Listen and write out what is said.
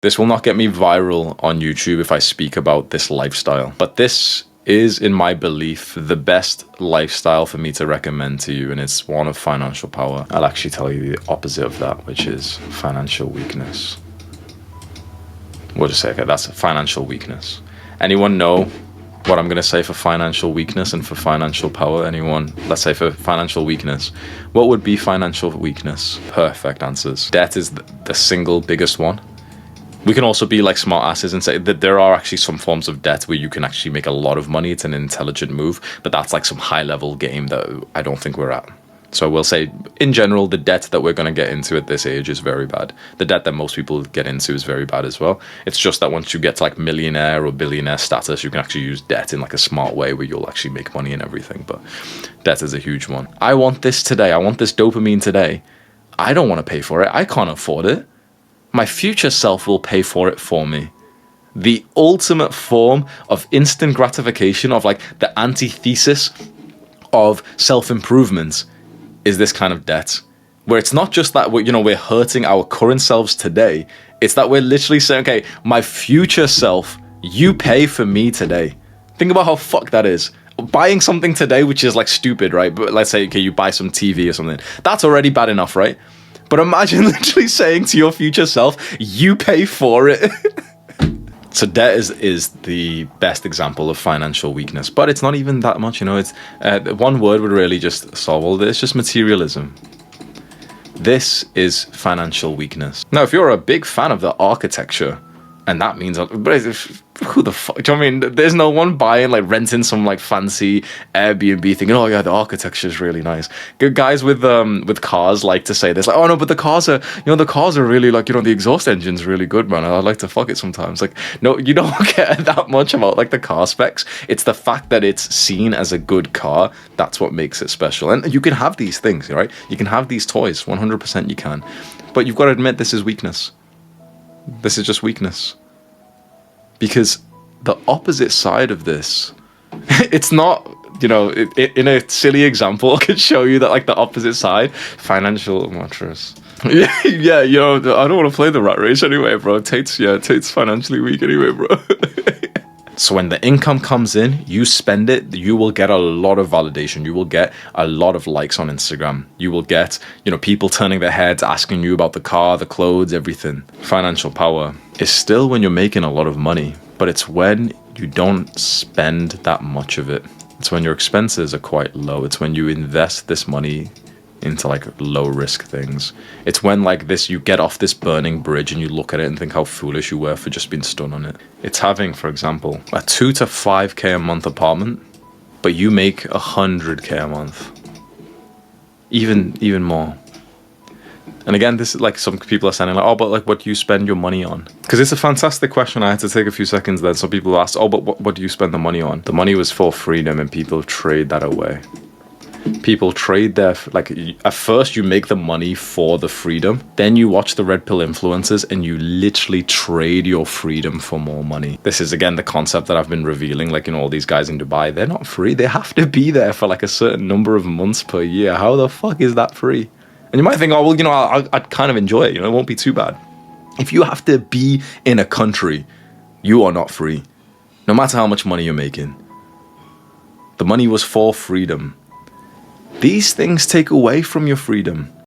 This will not get me viral on YouTube if I speak about this lifestyle, but this is, in my belief, the best lifestyle for me to recommend to you, and it's one of financial power. I'll actually tell you the opposite of that, which is financial weakness. We'll just say, okay, that's financial weakness. Anyone know what I'm going to say for financial weakness and for financial power? Anyone? Let's say for financial weakness. What would be financial weakness? Perfect answers. Debt is the single biggest one. We can also be like smart asses and say that there are actually some forms of debt where you can actually make a lot of money. It's an intelligent move, but that's like some high level game that I don't think we're at. So we'll say, in general, the debt that we're going to get into at this age is very bad. The debt that most people get into is very bad as well. It's just that once you get to like millionaire or billionaire status, you can actually use debt in like a smart way where you'll actually make money and everything. But debt is a huge one. I want this today. I want this dopamine today. I don't want to pay for it. I can't afford it. My future self will pay for it for me. The ultimate form of instant gratification, of like the antithesis of self-improvement, is this kind of debt, where it's not just that we're hurting our current selves today. It's that we're literally saying, okay, my future self, you pay for me today. Think about how fucked that is. Buying something today, which is like stupid, right? But let's say, okay, you buy some TV or something. That's already bad enough, right? But imagine literally saying to your future self, you pay for it. So debt is the best example of financial weakness, but it's not even that much, it's one word would really just solve all this. It's just materialism. This is financial weakness. Now, if you're a big fan of the architecture, and that means, who the fuck, do you know what I mean? There's no one buying, like renting some like fancy Airbnb thinking, oh yeah, the architecture is really nice. Good guys with cars like to say this, like, oh no, but the cars are, the cars are really like, the exhaust engine's really good, man. I like to fuck it sometimes. Like, no, you don't care that much about like the car specs. It's the fact that it's seen as a good car. That's what makes it special. And you can have these things, right? You can have these toys, 100% you can. But you've got to admit this is weakness. This is just weakness. Because the opposite side of this, it's not, in a silly example, I could show you that like the opposite side, financial mattress. yeah, I don't want to play the rat race anyway, bro. Tate's financially weak anyway, bro. So when the income comes in, you spend it, you will get a lot of validation. You will get a lot of likes on Instagram. You will get, people turning their heads, asking you about the car, the clothes, everything. Financial power is still when you're making a lot of money, but it's when you don't spend that much of it. It's when your expenses are quite low. It's when you invest this money into like low risk things. It's when like this, you get off this burning bridge and you look at it and think how foolish you were for just being stunned on it. It's having, for example, a 2 to 5k a month apartment, but you make 100k a month. Even more. And again, this is like some people are saying like, oh, but like what do you spend your money on? Because it's a fantastic question. I had to take a few seconds then. So people asked, oh, but what do you spend the money on? The money was for freedom, and people trade that away. People trade their, like, at first you make the money for the freedom, then you watch the red pill influencers and you literally trade your freedom for more money. This is again the concept that I've been revealing, like, all these guys in Dubai, they're not free. They have to be there for like a certain number of months per year. How the fuck is that free? And you might think, oh, well, I'd kind of enjoy it, it won't be too bad. If you have to be in a country, you are not free, no matter how much money you're making. The money was for freedom. These things take away from your freedom.